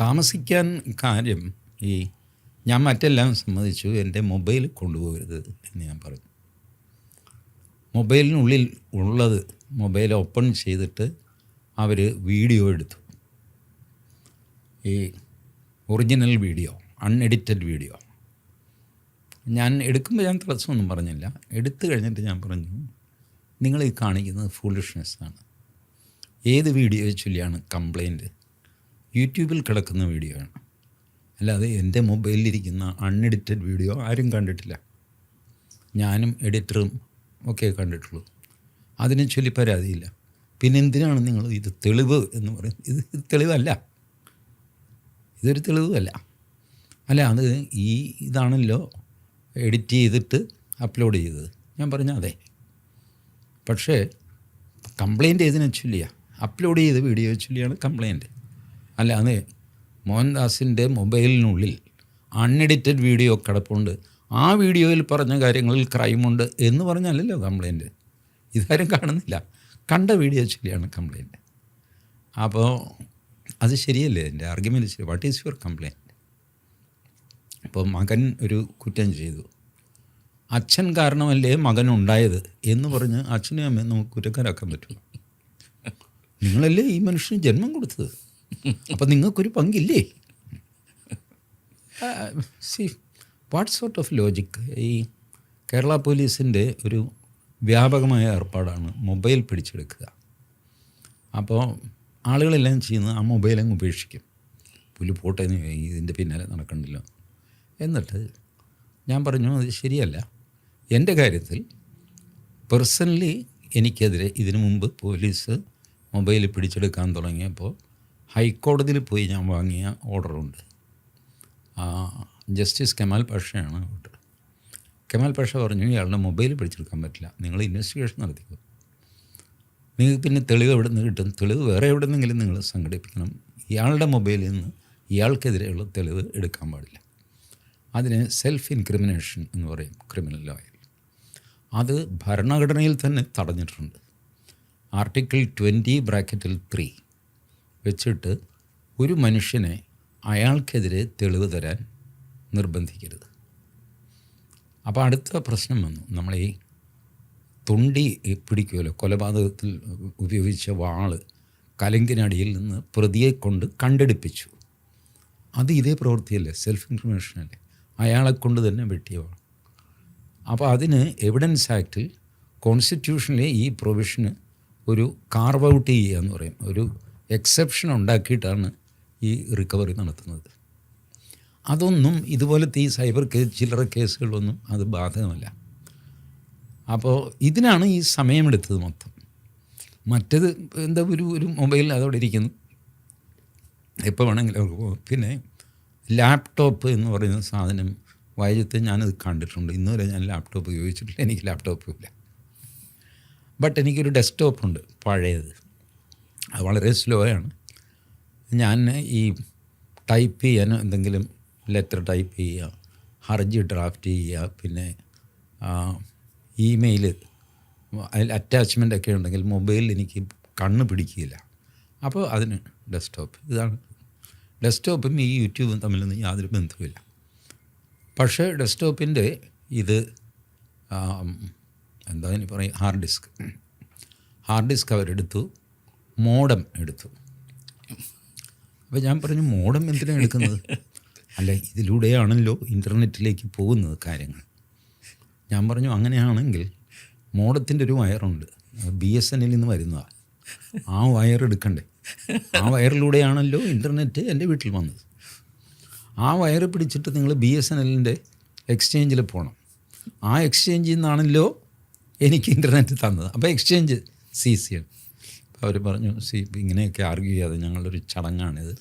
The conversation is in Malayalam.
താമസിക്കാൻ കാര്യം ഈ ഞാൻ മറ്റെല്ലാം സമ്മതിച്ചു, എൻ്റെ മൊബൈൽ കൊണ്ടുപോകരുത് എന്ന് ഞാൻ പറഞ്ഞു. മൊബൈലിനുള്ളിൽ ഉള്ളത് മൊബൈൽ ഓപ്പൺ ചെയ്തിട്ട് അവർ വീഡിയോ എടുത്തു. ഈ ഒറിജിനൽ വീഡിയോ, അൺഎഡിറ്റഡ് വീഡിയോ. ഞാൻ എടുക്കുമ്പോൾ ഞാൻ തടസ്സമൊന്നും പറഞ്ഞില്ല. എടുത്തു കഴിഞ്ഞിട്ട് ഞാൻ പറഞ്ഞു, നിങ്ങൾ ഈ കാണിക്കുന്നത് ഫൂളിഷ്നെസ്സാണ്. ഏത് വീഡിയോയെ ചൊല്ലിയാണ് കംപ്ലൈൻറ്റ്? യൂട്യൂബിൽ കിടക്കുന്ന വീഡിയോ ആണ്, അല്ലാതെ എൻ്റെ മൊബൈലിലിരിക്കുന്ന അൺഎഡിറ്റഡ് വീഡിയോ ആരും കണ്ടിട്ടില്ല. ഞാനും എഡിറ്ററും ഒക്കെ കണ്ടിട്ടുള്ളൂ. അതിനെ ചൊല്ലി പരാതിയില്ല. പിന്നെ എന്തിനാണ് നിങ്ങൾ ഇത് തെളിവ് എന്ന് പറയുന്നത്? ഇത് തെളിവല്ല, ഇതൊരു തെളിവല്ല. അല്ല, അത് ഇതാണല്ലോ എഡിറ്റ് ചെയ്തിട്ട് അപ്ലോഡ് ചെയ്തത്. ഞാൻ പറഞ്ഞു അതെ, പക്ഷേ കംപ്ലയിൻ്റ് ഏതിനെ ചൊല്ലിയാണ്? അപ്ലോഡ് ചെയ്ത വീഡിയോ ചൊല്ലിയാണ് കംപ്ലയിൻറ്റ്. അല്ലാതെ മോഹൻദാസിൻ്റെ മൊബൈലിനുള്ളിൽ അൺഎഡിറ്റഡ് വീഡിയോ കിടപ്പുണ്ട്, ആ വീഡിയോയിൽ പറഞ്ഞ കാര്യങ്ങളിൽ ക്രൈമുണ്ട് എന്ന് പറഞ്ഞാലല്ലോ കംപ്ലയിൻറ്റ്. ഇതാരും കാണുന്നില്ല, കണ്ട വീഡിയോ ചൊല്ലിയാണ് കംപ്ലയിൻറ്റ്. അപ്പോൾ അത് ശരിയല്ലേ? എൻ്റെ ആർഗ്യുമെൻറ്റ് ശരി. What is your complaint? അപ്പോൾ മകൻ ഒരു കുറ്റം ചെയ്തു, അച്ഛൻ കാരണമല്ലേ മകൻ ഉണ്ടായത് എന്ന് പറഞ്ഞ് അച്ഛനും അമ്മയും നമുക്ക് കുറ്റക്കാരാക്കാൻ പറ്റുമോ? നിങ്ങളല്ലേ ഈ മനുഷ്യന് ജന്മം കൊടുത്തത്, അപ്പം നിങ്ങൾക്കൊരു പങ്കില്ലേ? See what sort of logic? ഈ കേരള പോലീസിൻ്റെ ഒരു വ്യാപകമായ ഏർപ്പാടാണ് മൊബൈൽ പിടിച്ചെടുക്കുക. അപ്പോൾ ആളുകളെല്ലാം ചെയ്യുന്നത് ആ മൊബൈലങ്ങ് ഉപേക്ഷിക്കും. പുല്ല് പോട്ടെ, ഇതിൻ്റെ പിന്നാലെ നടക്കണ്ടല്ലോ. എന്നിട്ട് ഞാൻ പറഞ്ഞു അത് ശരിയല്ല. എൻ്റെ കാര്യത്തിൽ പേഴ്സണലി എനിക്കെതിരെ ഇതിനു മുമ്പ് പോലീസ് മൊബൈൽ പിടിച്ചെടുക്കാൻ തുടങ്ങിയപ്പോൾ ഹൈക്കോടതിയിൽ പോയി ഞാൻ വാങ്ങിയ ഓർഡറുണ്ട്. ജസ്റ്റിസ് കെമാൽ പാഷയാണ് ഓർഡർ. കെമാൽ പാഷ പറഞ്ഞു, ഇയാളുടെ മൊബൈൽ പിടിച്ചെടുക്കാൻ പറ്റില്ല, നിങ്ങൾ ഇൻവെസ്റ്റിഗേഷൻ നടത്തിക്കോ. നിങ്ങൾക്ക് പിന്നെ തെളിവ് എവിടെ നിന്ന് കിട്ടും? തെളിവ് വേറെ എവിടെ നിന്നെങ്കിലും നിങ്ങൾ സംഘടിപ്പിക്കണം. ഇയാളുടെ മൊബൈലിൽ നിന്ന് ഇയാൾക്കെതിരെയുള്ള തെളിവ് എടുക്കാൻ പാടില്ല. അതിന് സെൽഫ് ഇൻക്രിമിനേഷൻ എന്ന് പറയും ക്രിമിനൽ ലോയിൽ. അത് ഭരണഘടനയിൽ തന്നെ തടഞ്ഞിട്ടുണ്ട്. ആർട്ടിക്കിൾ 20(3) വെച്ചിട്ട് ഒരു മനുഷ്യനെ അയാൾക്കെതിരെ തെളിവ് തരാൻ നിർബന്ധിക്കരുത്. അപ്പോൾ അടുത്ത പ്രശ്നം വന്നു. നമ്മൾ ഈ തൊണ്ടി പിടിക്കുമല്ലോ, കൊലപാതകത്തിൽ ഉപയോഗിച്ച വാള് കലങ്കിനടിയിൽ നിന്ന് പ്രതിയെ കൊണ്ട് കണ്ടെടുപ്പിച്ചു. അത് ഇതേ പ്രവൃത്തിയല്ലേ? സെൽഫ് ഇൻക്രിമിനേഷനല്ലേ? അയാളെക്കൊണ്ട് തന്നെ വെട്ടിയ വാൾ. അപ്പോൾ അതിന് എവിഡൻസ് ആക്റ്റിൽ കോൺസ്റ്റിറ്റ്യൂഷനിലെ ഈ പ്രൊവിഷന് ഒരു കാർവ് ഔട്ട് ചെയ്യുക എന്ന് പറയും, ഒരു എക്സെപ്ഷൻ ഉണ്ടാക്കിയിട്ടാണ് ഈ റിക്കവറി നടത്തുന്നത്. അതൊന്നും ഇതുപോലത്തെ ഈ സൈബർ ചില്ലറ കേസുകളൊന്നും അത് ബാധകമല്ല. അപ്പോൾ ഇതിനാണ് ഈ സമയമെടുത്തത് മൊത്തം. മറ്റത് എന്താ, ഒരു മൊബൈൽ അതോടെ ഇരിക്കുന്നു, എപ്പോൾ വേണമെങ്കിലും. പിന്നെ ലാപ്ടോപ്പ് എന്ന് പറയുന്ന സാധനം വൈദ്യത്തെ ഞാനത് കണ്ടിട്ടുണ്ട്. ഇന്നുവരെ ഞാൻ ലാപ്ടോപ്പ് ഉപയോഗിച്ചിട്ടില്ല, എനിക്ക് ലാപ്ടോപ്പും ഇല്ല. ബട്ട് എനിക്കൊരു ഡെസ്ക്ടോപ്പുണ്ട്, പഴയത്. അത് വളരെ സ്ലോ ആണ്. ഞാൻ ഈ ടൈപ്പ് ചെയ്യാൻ എന്തെങ്കിലും ലെറ്റർ ടൈപ്പ് ചെയ്യുക, ഹർജി ഡ്രാഫ്റ്റ് ചെയ്യുക, പിന്നെ ഇമെയിൽ അതിൽ അറ്റാച്ച്മെൻ്റ് ഒക്കെ ഉണ്ടെങ്കിൽ മൊബൈലിൽ എനിക്ക് കണ്ണ് പിടിക്കില്ല. അപ്പോൾ അതിന് ഡെസ്ക്ടോപ്പ്. ഇതാണ് ഡെസ്ക്ടോപ്പും ഈ യൂട്യൂബും തമ്മിലൊന്നും യാതൊരു ബന്ധവുമില്ല. പക്ഷേ ഡെസ്ക്ടോപ്പിൻ്റെ ഇത് എന്താ ഇനി പറയും, ഹാർഡ് ഡിസ്ക് അവരെടുത്തു, മോഡം എടുത്തു. അപ്പോൾ ഞാൻ പറഞ്ഞു, മോഡം എന്തിനാണ് എടുക്കുന്നത്? അല്ല, ഇതിലൂടെയാണല്ലോ ഇൻ്റർനെറ്റിലേക്ക് പോകുന്നത് കാര്യങ്ങൾ. ഞാൻ പറഞ്ഞു, അങ്ങനെയാണെങ്കിൽ മോഡത്തിൻ്റെ ഒരു വയറുണ്ട്, BSNL നിന്ന് വരുന്നതാണ്. ആ വയർ എടുക്കണ്ടേ? ആ വയറിലൂടെയാണല്ലോ ഇൻ്റർനെറ്റ് എൻ്റെ വീട്ടിൽ വന്നത്. ആ വയർ പിടിച്ചിട്ട് നിങ്ങൾ BSNLൻ്റെ എക്സ്ചേഞ്ചിൽ പോകണം. ആ എക്സ്ചേഞ്ചിൽ നിന്നാണല്ലോ എനിക്ക് ഇൻ്റർനെറ്റ് തന്നത്. അപ്പോൾ എക്സ്ചേഞ്ച് സീസ് ചെയ്യണം. അപ്പോൾ അവർ പറഞ്ഞു, ഇങ്ങനെയൊക്കെ ആർഗ്യൂ ചെയ്യാതെ, ഞങ്ങളൊരു ചടങ്ങാണിത്.